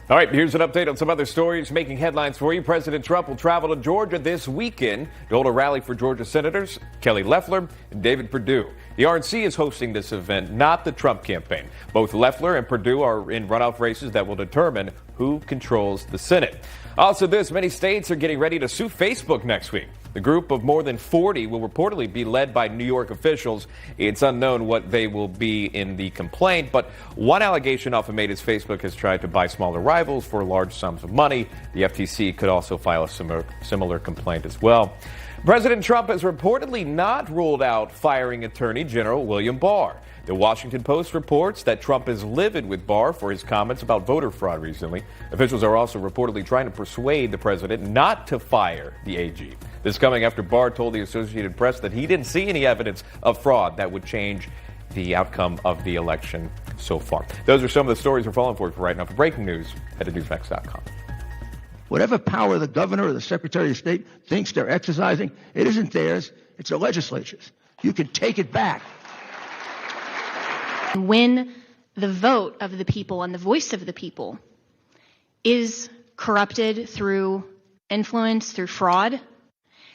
All right, here's an update on some other stories making headlines for you. President Trump will travel to Georgia this weekend to hold a rally for Georgia Senators Kelly Loeffler and David Perdue. The RNC is hosting this event, not the Trump campaign. Both Loeffler and Perdue are in runoff races that will determine who controls the Senate. Also, many states are getting ready to sue Facebook next week. The group of more than 40 will reportedly be led by New York officials. It's unknown what they will be in the complaint, but one allegation often made is Facebook has tried to buy smaller rivals for large sums of money. The FTC could also file a similar complaint as well. President Trump has reportedly not ruled out firing Attorney General William Barr. The Washington Post reports that Trump is livid with Barr for his comments about voter fraud recently. Officials are also reportedly trying to persuade the president not to fire the AG. This coming after Barr told the Associated Press that he didn't see any evidence of fraud that would change the outcome of the election so far. Those are some of the stories we're following for right now. For breaking news, head to Newsmax.com. Whatever power the governor or the secretary of state thinks they're exercising, it isn't theirs, it's the legislature's. You can take it back. When the vote of the people and the voice of the people is corrupted through influence, through fraud,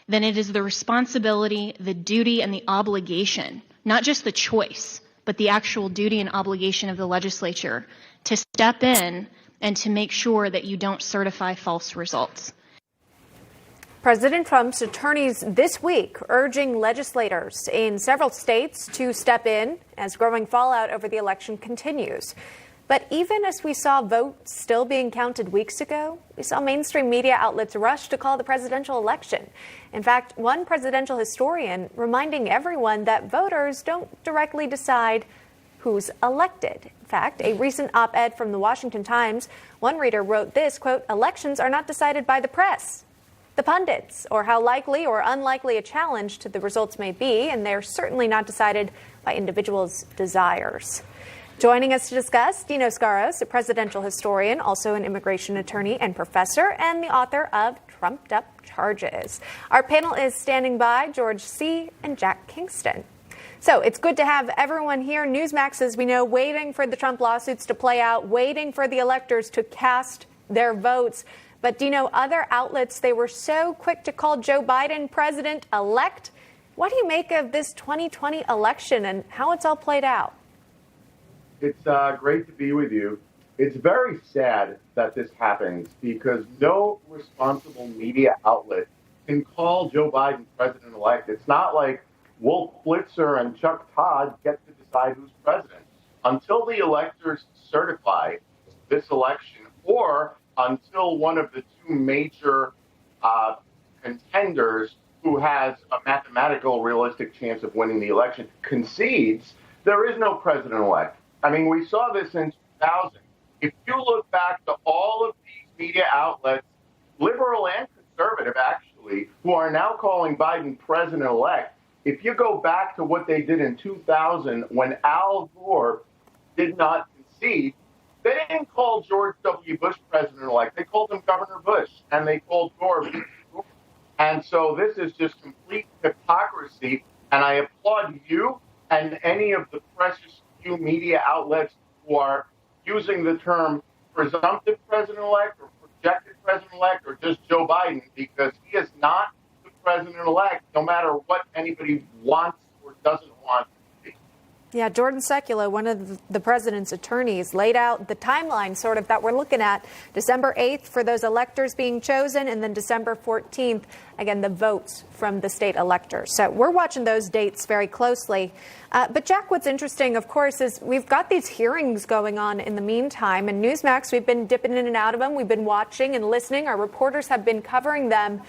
then it is the responsibility, the duty, and the obligation, not just the choice, but the actual duty and obligation of the legislature to step in and to make sure that you don't certify false results. President Trump's attorneys this week urging legislators in several states to step in as growing fallout over the election continues. But even as we saw votes still being counted weeks ago, we saw mainstream media outlets rush to call the presidential election. In fact, one presidential historian reminding everyone that voters don't directly decide who's elected. In fact, a recent op-ed from the Washington Times, one reader wrote this, quote, "Elections are not decided by the press, the pundits, or how likely or unlikely a challenge to the results may be, and they're certainly not decided by individuals' desires." Joining us to discuss, Dino Scaros, a presidential historian, also an immigration attorney and professor, and the author of Trumped Up Charges. Our panel is standing by, George C. and Jack Kingston. So it's good to have everyone here. Newsmax, as we know, waiting for the Trump lawsuits to play out, waiting for the electors to cast their votes. But Dino, other outlets, they were so quick to call Joe Biden president-elect. What do you make of this 2020 election and how it's all played out? It's great to be with you. It's very sad that this happens because no responsible media outlet can call Joe Biden president-elect. It's not like Wolf Blitzer and Chuck Todd get to decide who's president. Until the electors certify this election, or until one of the two major contenders who has a mathematical, realistic chance of winning the election concedes, there is no president-elect. I mean, we saw this in 2000. If you look back to all of these media outlets, liberal and conservative actually, who are now calling Biden president-elect, if you go back to what they did in 2000 when Al Gore did not concede, they didn't call George W. Bush president-elect. They called him Governor Bush, and they called Gore. And so this is just complete hypocrisy, and I applaud you and any of the precious few media outlets who are using the term presumptive president-elect or projected president-elect or just Joe Biden, because he is not the president-elect, no matter what anybody wants or doesn't want. Yeah, Jordan Sekula, one of the president's attorneys, laid out the timeline sort of that we're looking at. December 8th for those electors being chosen, and then December 14th, again, the votes from the state electors. So we're watching those dates very closely. But Jack, what's interesting, of course, is we've got these hearings going on in the meantime. And Newsmax, we've been dipping in and out of them. We've been watching and listening. Our reporters have been covering them.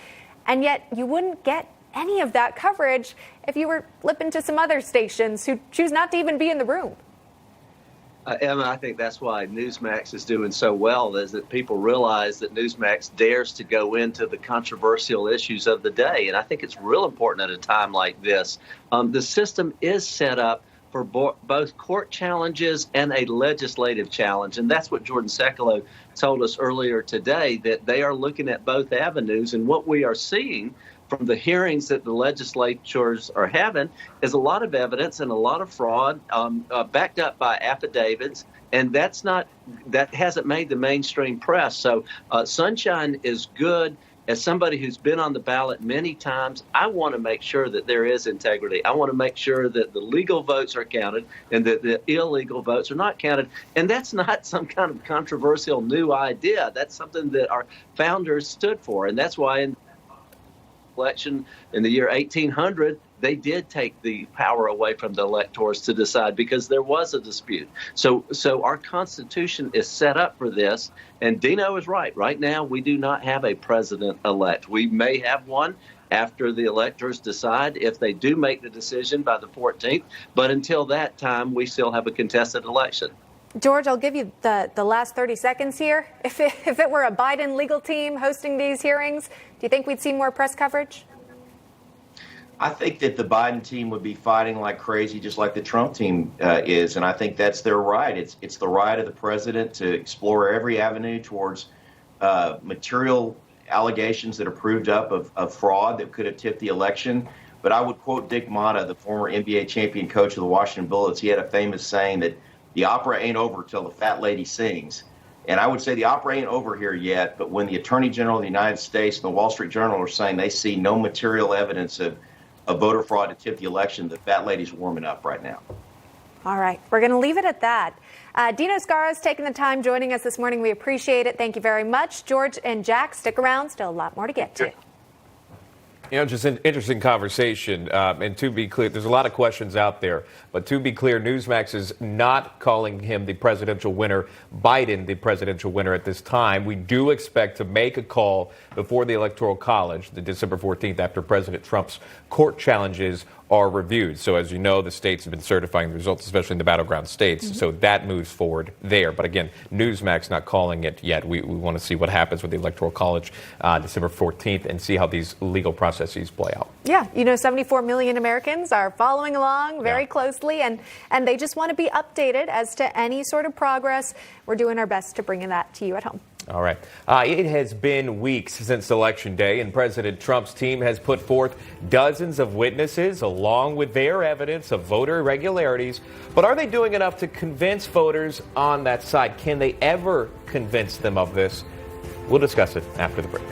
And yet you wouldn't get any of that coverage if you were flipping to some other stations who choose not to even be in the room. Emma, I think that's why Newsmax is doing so well, is that people realize that Newsmax dares to go into the controversial issues of the day. And I think it's real important at a time like this. The system is set up for both court challenges and a legislative challenge. And that's what Jordan Sekula told us earlier today, that they are looking at both avenues. And what we are seeing from the hearings that the legislatures are having is a lot of evidence and a lot of fraud backed up by affidavits And that hasn't made the mainstream press. So sunshine is good. As somebody who's been on the ballot many times, I want to make sure that there is integrity. I want to make sure that the legal votes are counted and that the illegal votes are not counted. And that's not some kind of controversial new idea. That's something that our founders stood for. And that's why in the election in the year 1800, they did take the power away from the electors to decide because there was a dispute. So our Constitution is set up for this. And Dino is right. Right now, we do not have a president-elect. We may have one after the electors decide if they do make the decision by the 14th. But until that time, we still have a contested election. George, I'll give you the last 30 seconds here. If it were a Biden legal team hosting these hearings, do you think we'd see more press coverage? I think that the Biden team would be fighting like crazy, just like the Trump team is. And I think that's their right. It's the right of the president to explore every avenue towards material allegations that are proved up of fraud that could have tipped the election. But I would quote Dick Motta, the former NBA champion coach of the Washington Bullets. He had a famous saying that the opera ain't over till the fat lady sings. And I would say the opera ain't over here yet. But when the Attorney General of the United States and the Wall Street Journal are saying they see no material evidence of voter fraud to tip the election, the fat lady's warming up right now. All right. We're going to leave it at that. Dino Scaro's taking the time joining us this morning. We appreciate it. Thank you very much. George and Jack, stick around. Still a lot more to get to. You know, just an interesting conversation. And to be clear, there's a lot of questions out there. But to be clear, Newsmax is not calling him the presidential winner, Biden the presidential winner at this time. We do expect to make a call before the Electoral College, the December 14th, after President Trump's court challenges are reviewed. So as you know, the states have been certifying the results, especially in the battleground states. Mm-hmm. So that moves forward there. But again, Newsmax not calling it yet. We want to see what happens with the Electoral College December 14th and see how these legal processes play out. Yeah, you know, 74 million Americans are following along very closely, and they just want to be updated as to any sort of progress. We're doing our best to bring that to you at home. All right. It has been weeks since Election Day, and President Trump's team has put forth dozens of witnesses along with their evidence of voter irregularities. But are they doing enough to convince voters on that side? Can they ever convince them of this? We'll discuss it after the break.